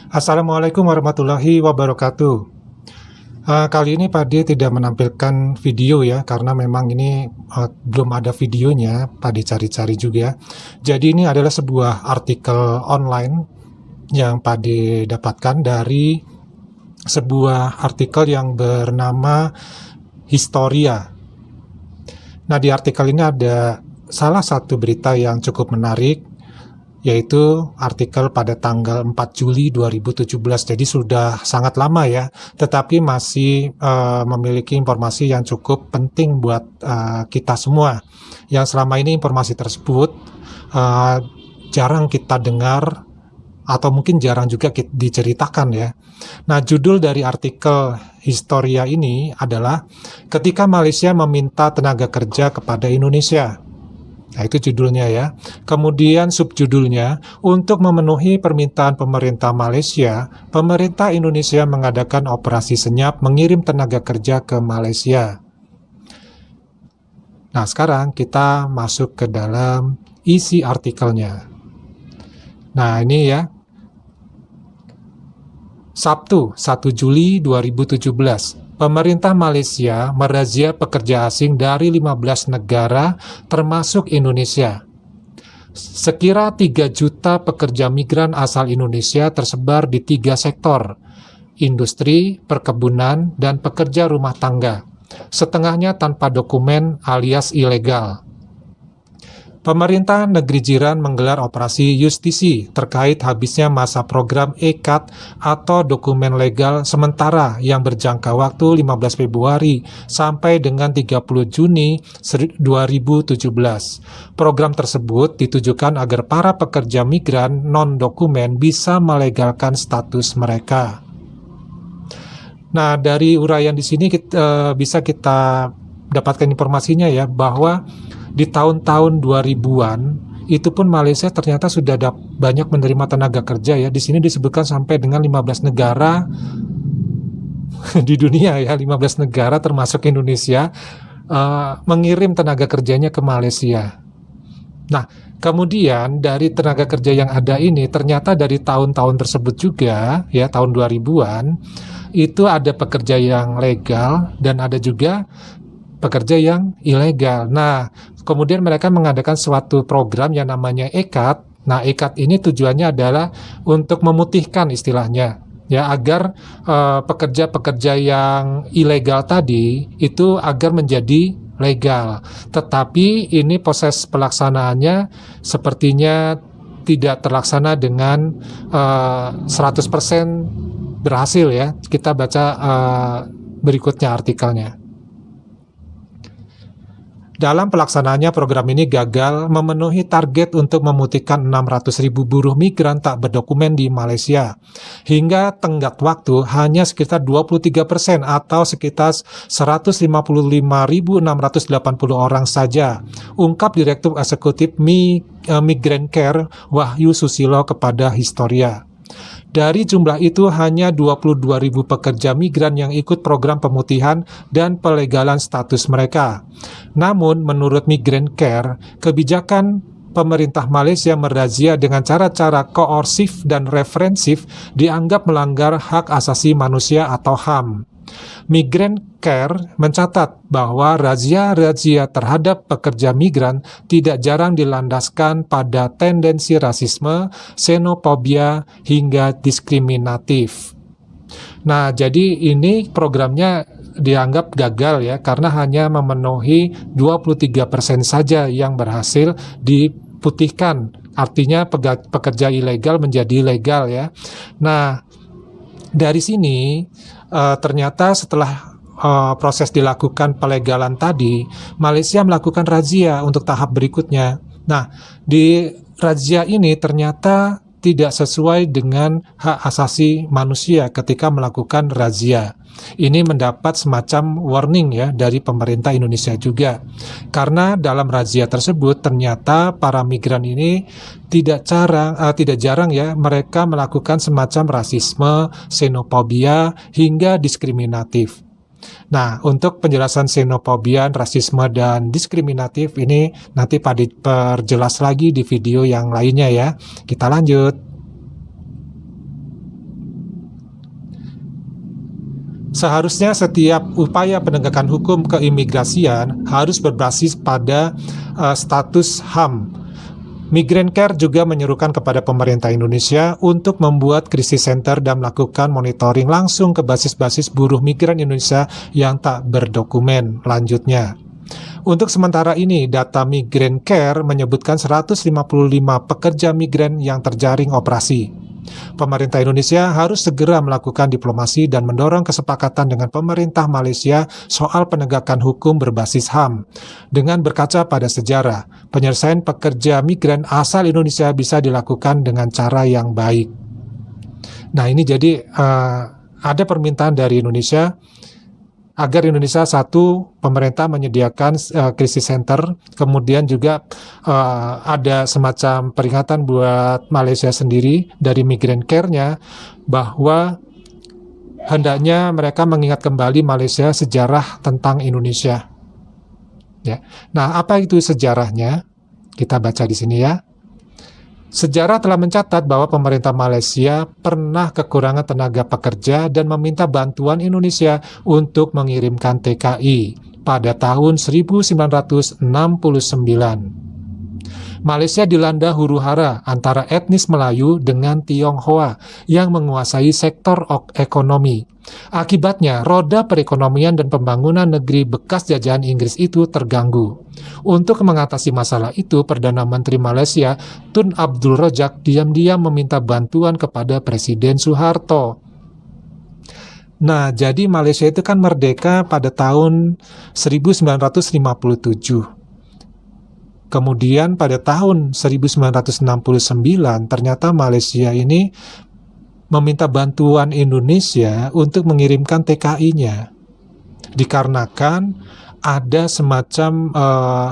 Assalamualaikum warahmatullahi wabarakatuh. Kali ini Pade tidak menampilkan video ya, karena memang ini belum ada videonya. Pade cari-cari juga. Jadi ini adalah sebuah artikel online yang Pade dapatkan dari sebuah artikel yang bernama Historia. Nah, di artikel ini ada salah satu berita yang cukup menarik, yaitu artikel pada tanggal 4 Juli 2017. Jadi sudah sangat lama ya, tetapi masih memiliki informasi yang cukup penting buat kita semua. Yang selama ini informasi tersebut jarang kita dengar atau mungkin jarang juga diceritakan ya. Nah, judul dari artikel Historia ini adalah Ketika Malaysia Meminta Tenaga Kerja kepada Indonesia. Nah, itu judulnya ya. Kemudian subjudulnya, untuk memenuhi permintaan pemerintah Malaysia, pemerintah Indonesia mengadakan operasi senyap mengirim tenaga kerja ke Malaysia. Nah, sekarang kita masuk ke dalam isi artikelnya. Nah, ini ya. Sabtu, 1 Juli 2017. Pemerintah Malaysia merazia pekerja asing dari 15 negara termasuk Indonesia. Sekira 3 juta pekerja migran asal Indonesia tersebar di 3 sektor, industri, perkebunan, dan pekerja rumah tangga. Setengahnya tanpa dokumen alias ilegal. Pemerintah negeri jiran menggelar operasi justisi terkait habisnya masa program EKAT atau dokumen legal sementara yang berjangka waktu 15 Februari sampai dengan 30 Juni 2017. Program tersebut ditujukan agar para pekerja migran non-dokumen bisa melegalkan status mereka. Nah, dari uraian di sini bisa kita dapatkan informasinya ya, bahwa di tahun-tahun 2000-an itu pun Malaysia ternyata sudah banyak menerima tenaga kerja ya. Di sini disebutkan sampai dengan 15 negara di dunia ya, 15 negara termasuk Indonesia mengirim tenaga kerjanya ke Malaysia. Nah, kemudian dari tenaga kerja yang ada ini ternyata dari tahun-tahun tersebut juga ya, tahun 2000-an itu ada pekerja yang legal dan ada juga pekerja yang ilegal. Nah, kemudian mereka mengadakan suatu program yang namanya EKAT. Nah, EKAT ini tujuannya adalah untuk memutihkan istilahnya, ya, agar pekerja-pekerja yang ilegal tadi itu agar menjadi legal. Tetapi ini proses pelaksanaannya sepertinya tidak terlaksana dengan 100% berhasil ya. Kita baca berikutnya artikelnya. Dalam pelaksanaannya, program ini gagal memenuhi target untuk memutihkan 600.000 buruh migran tak berdokumen di Malaysia. Hingga tenggat waktu hanya sekitar 23% atau sekitar 155.680 orang saja, ungkap Direktur Eksekutif Migrant Care Wahyu Susilo kepada Historia. Dari jumlah itu hanya 22.000 pekerja migran yang ikut program pemutihan dan pelegalan status mereka. Namun menurut Migrant Care, kebijakan pemerintah Malaysia merazia dengan cara-cara koersif dan referensif dianggap melanggar hak asasi manusia atau HAM. Migrant Care mencatat bahwa razia-razia terhadap pekerja migran tidak jarang dilandaskan pada tendensi rasisme, xenofobia, hingga diskriminatif. Nah, jadi ini programnya dianggap gagal ya, karena hanya memenuhi 23% saja yang berhasil diputihkan. Artinya pekerja ilegal menjadi legal ya. Nah, dari sini ternyata setelah proses dilakukan pelegalan tadi, Malaysia melakukan razia untuk tahap berikutnya. Nah, di razia ini ternyata tidak sesuai dengan hak asasi manusia ketika melakukan razia. Ini mendapat semacam warning ya dari pemerintah Indonesia juga. Karena dalam razia tersebut ternyata para migran ini tidak jarang ya mereka melakukan semacam rasisme, xenofobia, hingga diskriminatif. Nah, untuk penjelasan xenofobia, rasisme, dan diskriminatif ini nanti Pak perjelas lagi di video yang lainnya ya. Kita lanjut. Seharusnya setiap upaya penegakan hukum keimigrasian harus berbasis pada status HAM. Migrancare juga menyerukan kepada pemerintah Indonesia untuk membuat krisis center dan melakukan monitoring langsung ke basis-basis buruh migran Indonesia yang tak berdokumen. Lanjutnya, untuk sementara ini, data Migrancare menyebutkan 155 pekerja migran yang terjaring operasi. Pemerintah Indonesia harus segera melakukan diplomasi dan mendorong kesepakatan dengan pemerintah Malaysia soal penegakan hukum berbasis HAM. Dengan berkaca pada sejarah, penyelesaian pekerja migran asal Indonesia bisa dilakukan dengan cara yang baik. Nah, ini jadi ada permintaan dari Indonesia agar Indonesia, satu, pemerintah menyediakan krisis center, kemudian juga ada semacam peringatan buat Malaysia sendiri dari Migrancare-nya bahwa hendaknya mereka mengingat kembali Malaysia sejarah tentang Indonesia. Ya. Nah, apa itu sejarahnya? Kita baca di sini ya. Sejarah telah mencatat bahwa pemerintah Malaysia pernah kekurangan tenaga pekerja dan meminta bantuan Indonesia untuk mengirimkan TKI pada tahun 1969. Malaysia dilanda huru-hara antara etnis Melayu dengan Tionghoa yang menguasai sektor ekonomi. Akibatnya, roda perekonomian dan pembangunan negeri bekas jajahan Inggris itu terganggu. Untuk mengatasi masalah itu, Perdana Menteri Malaysia, Tun Abdul Razak, diam-diam meminta bantuan kepada Presiden Soeharto. Nah, jadi Malaysia itu kan merdeka pada tahun 1957. Kemudian pada tahun 1969, ternyata Malaysia ini meminta bantuan Indonesia untuk mengirimkan TKI-nya. Dikarenakan ada semacam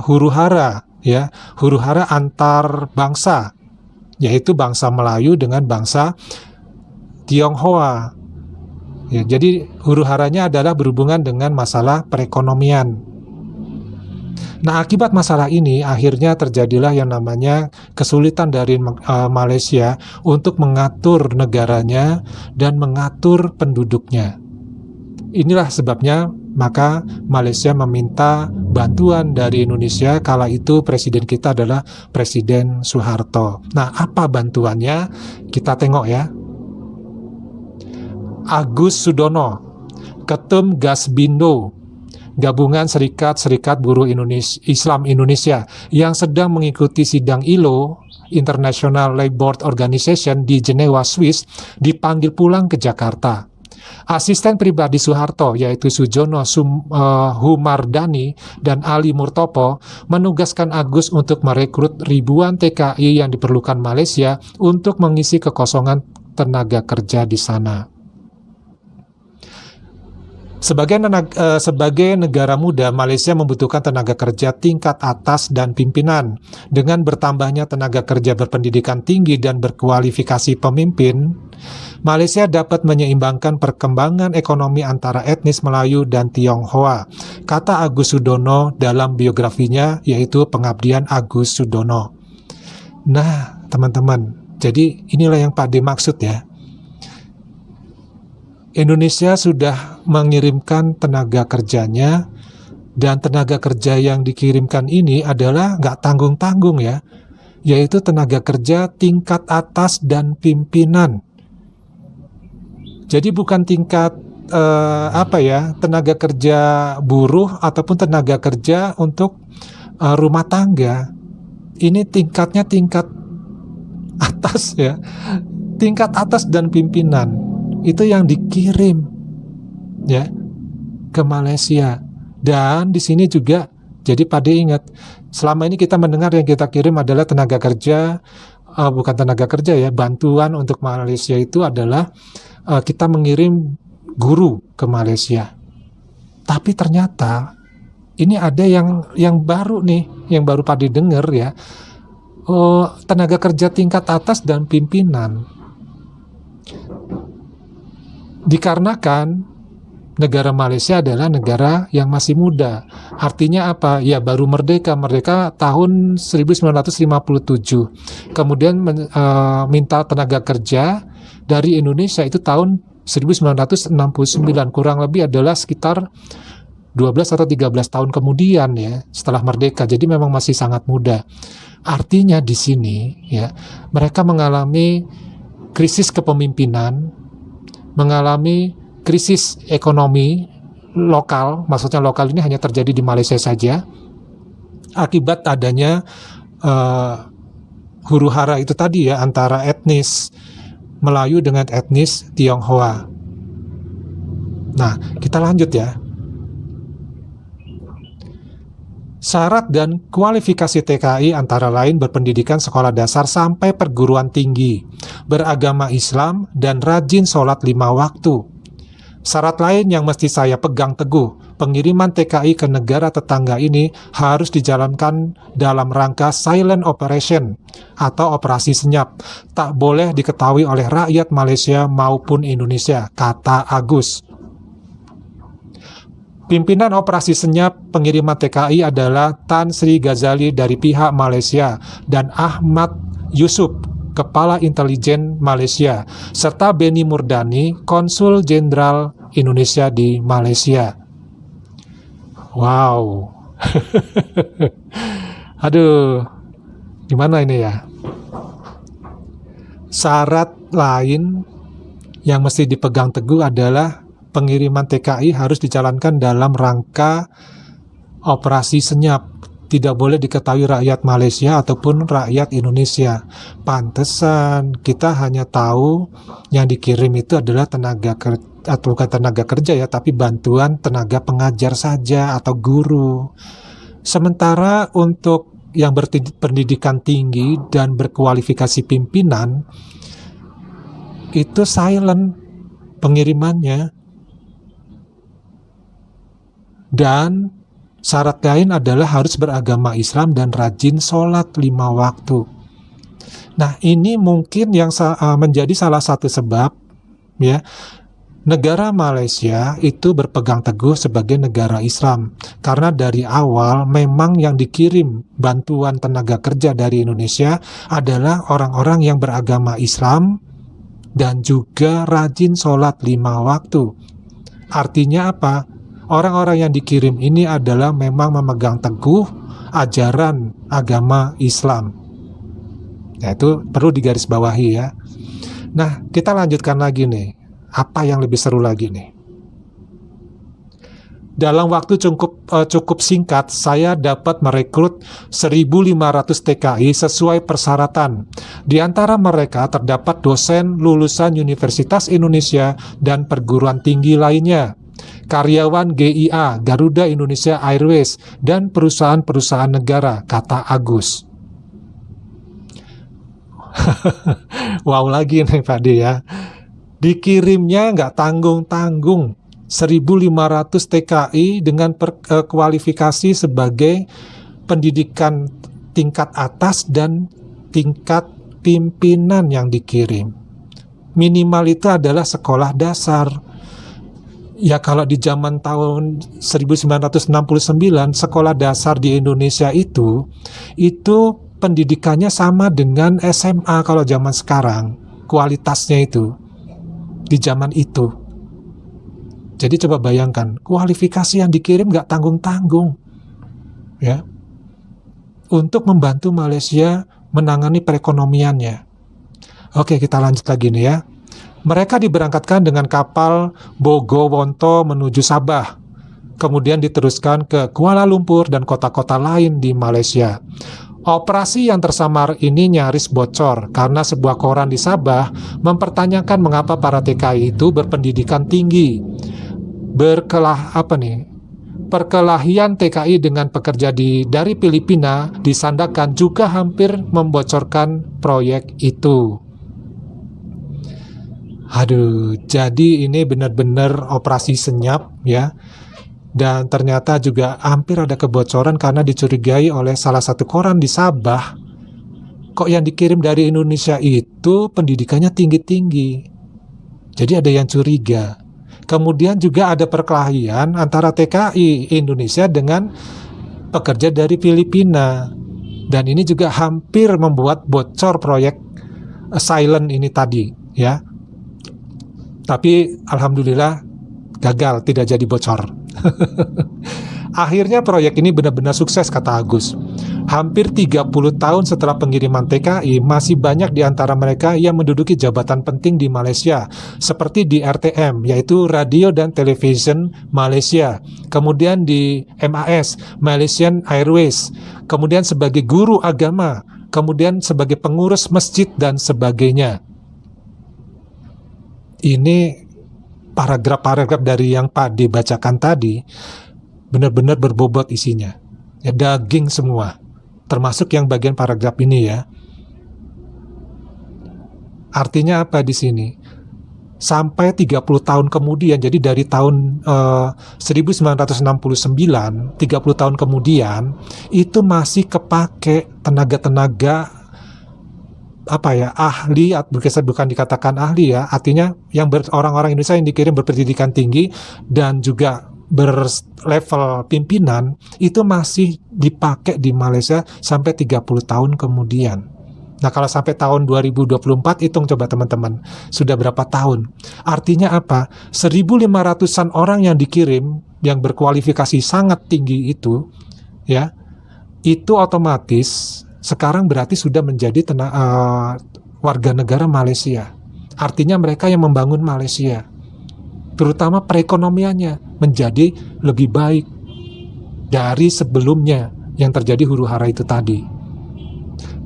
huru-hara, ya, huru-hara antar bangsa, yaitu bangsa Melayu dengan bangsa Tionghoa. Ya, jadi huru-haranya adalah berhubungan dengan masalah perekonomian. Nah, akibat masalah ini akhirnya terjadilah yang namanya kesulitan dari Malaysia untuk mengatur negaranya dan mengatur penduduknya. Inilah sebabnya maka Malaysia meminta bantuan dari Indonesia, kala itu presiden kita adalah Presiden Soeharto. Nah, apa bantuannya? Kita tengok ya. Agus Sudono, Ketum Gasbindo, Gabungan Serikat-Serikat Buruh Islam Indonesia, yang sedang mengikuti sidang ILO, International Labour Organization, di Jenewa, Swiss, dipanggil pulang ke Jakarta. Asisten pribadi Soeharto, yaitu Sujono Humardani dan Ali Murtopo, menugaskan Agus untuk merekrut ribuan TKI yang diperlukan Malaysia untuk mengisi kekosongan tenaga kerja di sana. Sebagai negara muda, Malaysia membutuhkan tenaga kerja tingkat atas dan pimpinan. Dengan bertambahnya tenaga kerja berpendidikan tinggi dan berkualifikasi pemimpin, Malaysia dapat menyeimbangkan perkembangan ekonomi antara etnis Melayu dan Tionghoa, kata Agus Sudono dalam biografinya, yaitu Pengabdian Agus Sudono. Nah, teman-teman, jadi inilah yang Pak D maksud ya. Indonesia sudah mengirimkan tenaga kerjanya, dan tenaga kerja yang dikirimkan ini adalah nggak tanggung-tanggung ya, yaitu tenaga kerja tingkat atas dan pimpinan. Jadi bukan tingkat tenaga kerja buruh ataupun tenaga kerja untuk rumah tangga. Ini tingkatnya tingkat atas ya, tingkat atas dan pimpinan. Itu yang dikirim ya ke Malaysia. Dan di sini juga, jadi Pak D ingat, selama ini kita mendengar yang kita kirim adalah tenaga kerja, bukan tenaga kerja ya, bantuan untuk Malaysia itu adalah kita mengirim guru ke Malaysia. Tapi ternyata ini ada yang baru nih, yang baru Pak D dengar ya, tenaga kerja tingkat atas dan pimpinan. Dikarenakan negara Malaysia adalah negara yang masih muda. Artinya apa? Ya baru merdeka tahun 1957. Kemudian minta tenaga kerja dari Indonesia itu tahun 1969, kurang lebih adalah sekitar 12 atau 13 tahun kemudian ya, setelah merdeka. Jadi memang masih sangat muda. Artinya di sini ya, mereka mengalami krisis kepemimpinan, mengalami krisis ekonomi lokal, maksudnya lokal ini hanya terjadi di Malaysia saja, akibat adanya huru-hara itu tadi ya, antara etnis Melayu dengan etnis Tionghoa. Nah, kita lanjut ya. Syarat dan kualifikasi TKI antara lain berpendidikan sekolah dasar sampai perguruan tinggi, beragama Islam, dan rajin sholat 5 waktu. Syarat lain yang mesti saya pegang teguh, pengiriman TKI ke negara tetangga ini harus dijalankan dalam rangka silent operation atau operasi senyap. Tak boleh diketahui oleh rakyat Malaysia maupun Indonesia, kata Agus. Pimpinan operasi senyap pengiriman TKI adalah Tan Sri Ghazali dari pihak Malaysia dan Ahmad Yusuf, Kepala Intelijen Malaysia, serta Beni Murdani, Konsul Jenderal Indonesia di Malaysia. Wow. Aduh, gimana ini ya? Syarat lain yang mesti dipegang teguh adalah pengiriman TKI harus dijalankan dalam rangka operasi senyap. Tidak boleh diketahui rakyat Malaysia ataupun rakyat Indonesia. Pantesan kita hanya tahu yang dikirim itu adalah tenaga kerja, atau bukan tenaga kerja ya, tapi bantuan tenaga pengajar saja atau guru. Sementara untuk yang berpendidikan tinggi dan berkualifikasi pimpinan itu silent pengirimannya. Dan syarat lain adalah harus beragama Islam dan rajin sholat 5 waktu. Nah, ini mungkin yang menjadi salah satu sebab ya, negara Malaysia itu berpegang teguh sebagai negara Islam. Karena dari awal memang yang dikirim bantuan tenaga kerja dari Indonesia adalah orang-orang yang beragama Islam dan juga rajin sholat 5 waktu. Artinya apa? Orang-orang yang dikirim ini adalah memang memegang teguh ajaran agama Islam. Nah, itu perlu digarisbawahi ya. Nah, kita lanjutkan lagi nih. Apa yang lebih seru lagi nih? Dalam waktu cukup singkat, saya dapat merekrut 1.500 TKI sesuai persyaratan. Di antara mereka terdapat dosen lulusan Universitas Indonesia dan perguruan tinggi lainnya, karyawan GIA, Garuda Indonesia Airways, dan perusahaan-perusahaan negara, kata Agus. Wow lagi nih Pak D ya. Dikirimnya nggak tanggung-tanggung 1.500 TKI dengan kualifikasi sebagai pendidikan tingkat atas dan tingkat pimpinan yang dikirim. Minimal itu adalah sekolah dasar. Ya kalau di zaman tahun 1969 sekolah dasar di Indonesia itu pendidikannya sama dengan SMA kalau zaman sekarang, kualitasnya itu di zaman itu. Jadi coba bayangkan, kualifikasi yang dikirim nggak tanggung-tanggung ya, untuk membantu Malaysia menangani perekonomiannya. Oke, kita lanjut lagi nih ya. Mereka diberangkatkan dengan kapal Bogowonto menuju Sabah, kemudian diteruskan ke Kuala Lumpur dan kota-kota lain di Malaysia. Operasi yang tersamar ini nyaris bocor karena sebuah koran di Sabah mempertanyakan mengapa para TKI itu berpendidikan tinggi. Perkelahian TKI dengan pekerja dari Filipina disandarkan juga hampir membocorkan proyek itu. Aduh, jadi ini benar-benar operasi senyap ya. Dan ternyata juga hampir ada kebocoran karena dicurigai oleh salah satu koran di Sabah. Kok yang dikirim dari Indonesia itu pendidikannya tinggi-tinggi. Jadi ada yang curiga. Kemudian juga ada perkelahian antara TKI Indonesia dengan pekerja dari Filipina. Dan ini juga hampir membuat bocor proyek silent ini tadi ya. Tapi alhamdulillah gagal, tidak jadi bocor. Akhirnya proyek ini benar-benar sukses, kata Agus. Hampir 30 tahun setelah pengiriman TKI, masih banyak di antara mereka yang menduduki jabatan penting di Malaysia, seperti di RTM, yaitu Radio dan Television Malaysia, kemudian di MAS, Malaysian Airways, kemudian sebagai guru agama, kemudian sebagai pengurus masjid, dan sebagainya. Ini paragraf-paragraf dari yang Pak D bacakan tadi benar-benar berbobot isinya, ya, daging semua, termasuk yang bagian paragraf ini ya. Artinya apa di sini? Sampai 30 tahun kemudian, jadi dari tahun 1969, 30 tahun kemudian, itu masih kepake tenaga-tenaga ahli, bukan dikatakan ahli ya, artinya yang orang-orang Indonesia yang dikirim berpendidikan tinggi dan juga berlevel pimpinan, itu masih dipakai di Malaysia sampai 30 tahun kemudian. Nah, kalau sampai tahun 2024, hitung coba teman-teman, sudah berapa tahun? Artinya apa? 1.500-an orang yang dikirim, yang berkualifikasi sangat tinggi itu, ya, itu otomatis sekarang berarti sudah menjadi warga negara Malaysia. Artinya mereka yang membangun Malaysia, terutama perekonomiannya menjadi lebih baik dari sebelumnya yang terjadi huru-hara itu tadi.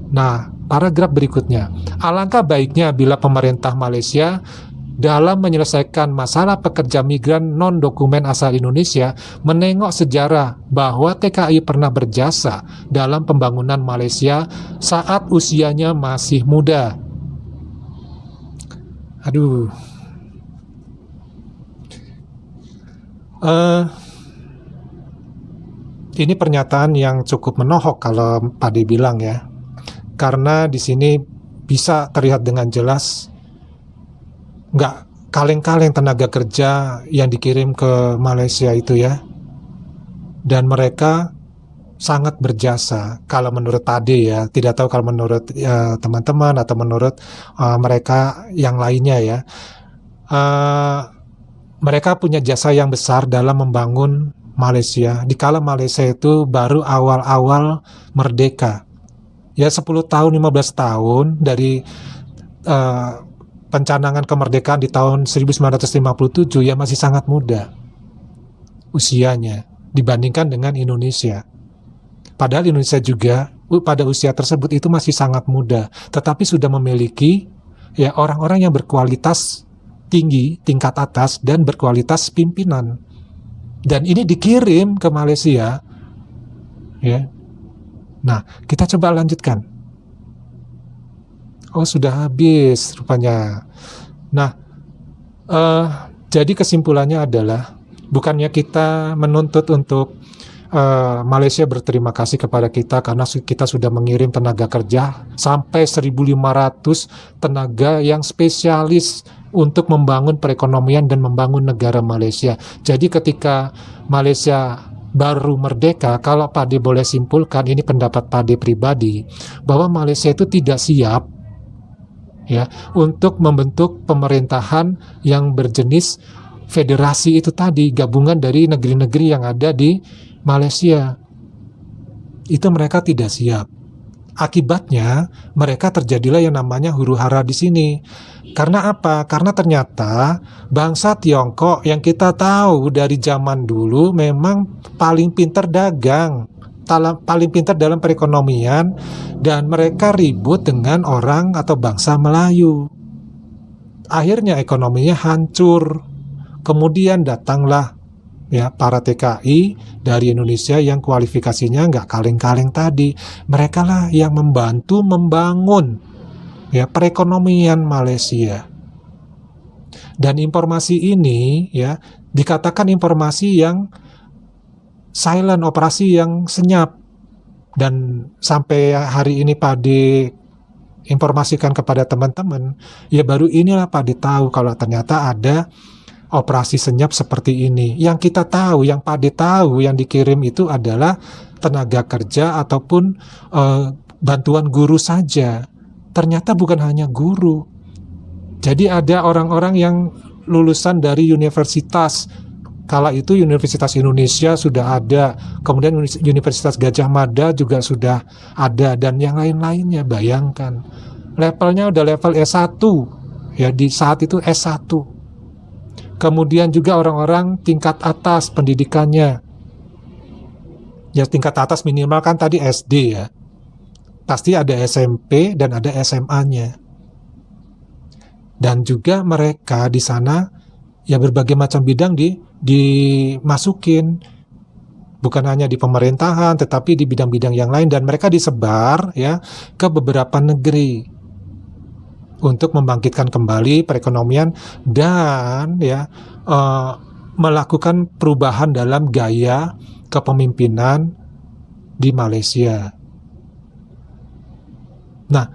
Nah, paragraf berikutnya, alangkah baiknya bila pemerintah Malaysia dalam menyelesaikan masalah pekerja migran non-dokumen asal Indonesia menengok sejarah bahwa TKI pernah berjasa dalam pembangunan Malaysia saat usianya masih muda. Aduh. Ini pernyataan yang cukup menohok kalau Pak D bilang ya, karena di sini bisa terlihat dengan jelas nggak kaleng-kaleng tenaga kerja yang dikirim ke Malaysia itu ya, dan mereka sangat berjasa kalau menurut Pak D ya, tidak tahu kalau menurut teman-teman atau menurut mereka yang lainnya ya. Mereka punya jasa yang besar dalam membangun Malaysia dikala Malaysia itu baru awal-awal merdeka. Ya 10 tahun, 15 tahun dari pencanangan kemerdekaan di tahun 1957 ya masih sangat muda usianya dibandingkan dengan Indonesia. Padahal Indonesia juga pada usia tersebut itu masih sangat muda, tetapi sudah memiliki ya orang-orang yang berkualitas tinggi, tingkat atas, dan berkualitas pimpinan. Dan ini dikirim ke Malaysia, ya. Nah, kita coba lanjutkan. Oh, sudah habis rupanya. Nah, jadi kesimpulannya adalah bukannya kita menuntut untuk Malaysia berterima kasih kepada kita karena kita sudah mengirim tenaga kerja sampai 1.500 tenaga yang spesialis untuk membangun perekonomian dan membangun negara Malaysia. Jadi ketika Malaysia baru merdeka, kalau Pak D boleh simpulkan, ini pendapat Pak D pribadi, bahwa Malaysia itu tidak siap ya untuk membentuk pemerintahan yang berjenis federasi itu tadi, gabungan dari negeri-negeri yang ada di Malaysia. Itu mereka tidak siap. Akibatnya mereka terjadilah yang namanya huru-hara di sini. Karena apa? Karena ternyata bangsa Tiongkok yang kita tahu dari zaman dulu memang paling pintar dagang, paling pintar dalam perekonomian, dan mereka ribut dengan orang atau bangsa Melayu. Akhirnya ekonominya hancur. Kemudian datanglah ya para TKI dari Indonesia yang kualifikasinya nggak kaleng-kaleng tadi. Mereka lah yang membantu membangun ya perekonomian Malaysia. Dan informasi ini ya dikatakan informasi yang silent, operasi yang senyap. Dan sampai hari ini Pak D informasikan kepada teman-teman, ya baru inilah Pak D tahu kalau ternyata ada operasi senyap seperti ini. Yang kita tahu, yang Pak D tahu yang dikirim itu adalah tenaga kerja ataupun bantuan guru saja. Ternyata bukan hanya guru. Jadi ada orang-orang yang lulusan dari universitas. Kala itu Universitas Indonesia sudah ada, kemudian Universitas Gajah Mada juga sudah ada, dan yang lain-lainnya. Bayangkan, levelnya udah level S1, ya di saat itu S1. Kemudian juga orang-orang tingkat atas pendidikannya, ya tingkat atas minimal kan tadi SD ya, pasti ada SMP dan ada SMA-nya. Dan juga mereka di sana ya berbagai macam bidang dimasukin, bukan hanya di pemerintahan tetapi di bidang-bidang yang lain, dan mereka disebar ya ke beberapa negeri untuk membangkitkan kembali perekonomian dan ya melakukan perubahan dalam gaya kepemimpinan di Malaysia. Nah,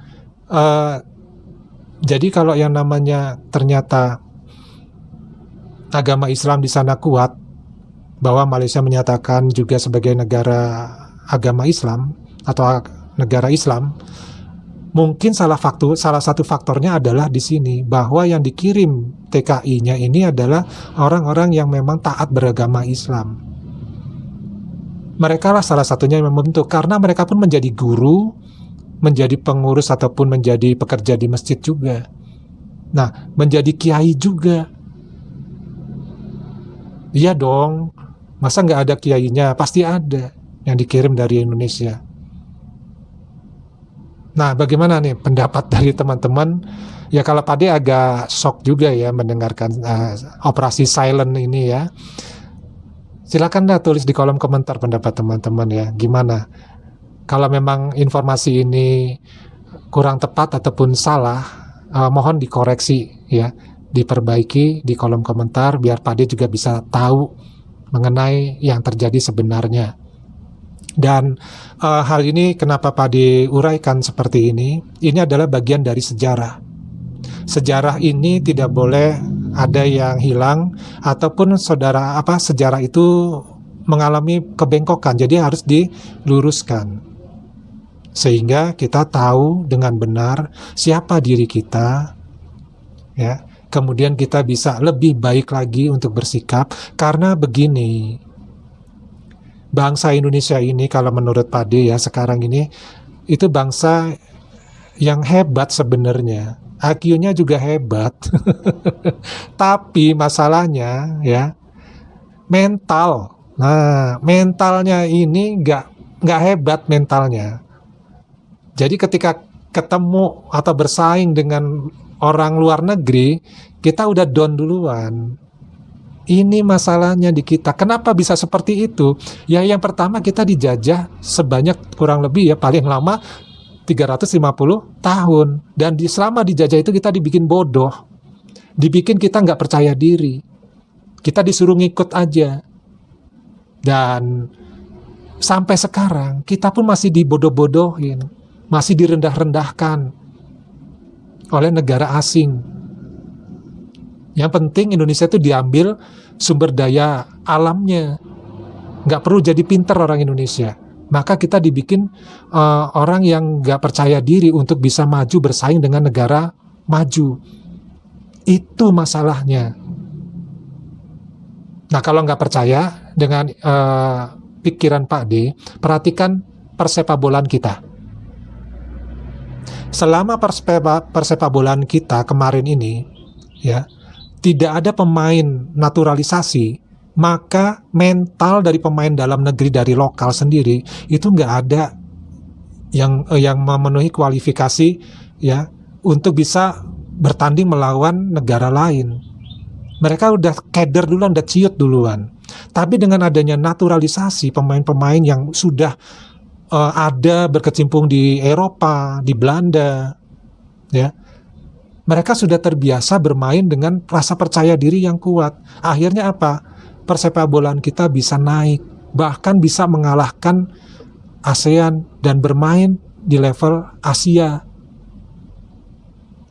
jadi kalau yang namanya ternyata agama Islam di sana kuat, bahwa Malaysia menyatakan juga sebagai negara agama Islam atau negara Islam, mungkin salah satu faktornya adalah di sini, bahwa yang dikirim TKI-nya ini adalah orang-orang yang memang taat beragama Islam. Mereka lah salah satunya yang membentuk, karena mereka pun menjadi guru, menjadi pengurus ataupun menjadi pekerja di masjid juga. Nah, menjadi kiai juga. Iya dong, masa nggak ada kiainya? Pasti ada yang dikirim dari Indonesia. Nah, bagaimana nih pendapat dari teman-teman? Ya kalau Pade agak shock juga ya mendengarkan operasi silent ini ya. Silakan dah tulis di kolom komentar pendapat teman-teman ya. Gimana? Kalau memang informasi ini kurang tepat ataupun salah, mohon dikoreksi ya, diperbaiki di kolom komentar biar Pade juga bisa tahu mengenai yang terjadi sebenarnya. Dan hal ini kenapa Pade uraikan seperti ini? Ini adalah bagian dari sejarah. Sejarah ini tidak boleh ada yang hilang ataupun sejarah itu mengalami kebengkokan. Jadi harus diluruskan. Sehingga kita tahu dengan benar siapa diri kita, ya. Kemudian kita bisa lebih baik lagi untuk bersikap, karena begini, bangsa Indonesia ini kalau menurut Pade ya sekarang ini itu bangsa yang hebat sebenarnya, IQ-nya juga hebat, tapi masalahnya ya mental. Nah, mentalnya ini nggak hebat mentalnya. Jadi ketika ketemu atau bersaing dengan orang luar negeri, kita udah down duluan. Ini masalahnya di kita. Kenapa bisa seperti itu? Ya yang pertama kita dijajah sebanyak kurang lebih ya paling lama 350 tahun. Dan selama dijajah itu kita dibikin bodoh. Dibikin kita nggak percaya diri. Kita disuruh ngikut aja. Dan sampai sekarang kita pun masih dibodoh-bodohin. Masih direndah-rendahkan oleh negara asing. Yang penting Indonesia itu diambil sumber daya alamnya. Nggak perlu jadi pinter orang Indonesia. Maka kita dibikin orang yang nggak percaya diri untuk bisa maju bersaing dengan negara maju. Itu masalahnya. Nah kalau nggak percaya dengan pikiran Pak D, perhatikan persepabolan kita. Selama persepabolan kita kemarin ini, ya, tidak ada pemain naturalisasi, maka mental dari pemain dalam negeri dari lokal sendiri itu nggak ada yang memenuhi kualifikasi ya untuk bisa bertanding melawan negara lain. Mereka udah keder duluan, udah ciut duluan. Tapi dengan adanya naturalisasi pemain-pemain yang sudah ada berkecimpung di Eropa, di Belanda, ya, mereka sudah terbiasa bermain dengan rasa percaya diri yang kuat. Akhirnya apa? Persepabolan kita bisa naik, bahkan bisa mengalahkan ASEAN dan bermain di level Asia.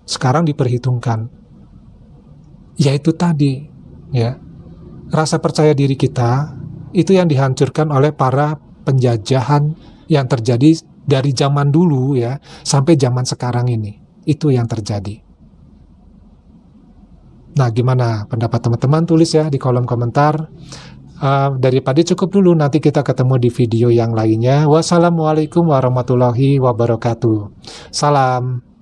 Sekarang diperhitungkan, yaitu tadi, ya, rasa percaya diri kita itu yang dihancurkan oleh para penjajahan yang terjadi dari zaman dulu ya sampai zaman sekarang ini. Itu yang terjadi. Nah, gimana pendapat teman-teman? Tulis ya di kolom komentar. Daripada cukup dulu, nanti kita ketemu di video yang lainnya. Wassalamualaikum warahmatullahi wabarakatuh. Salam.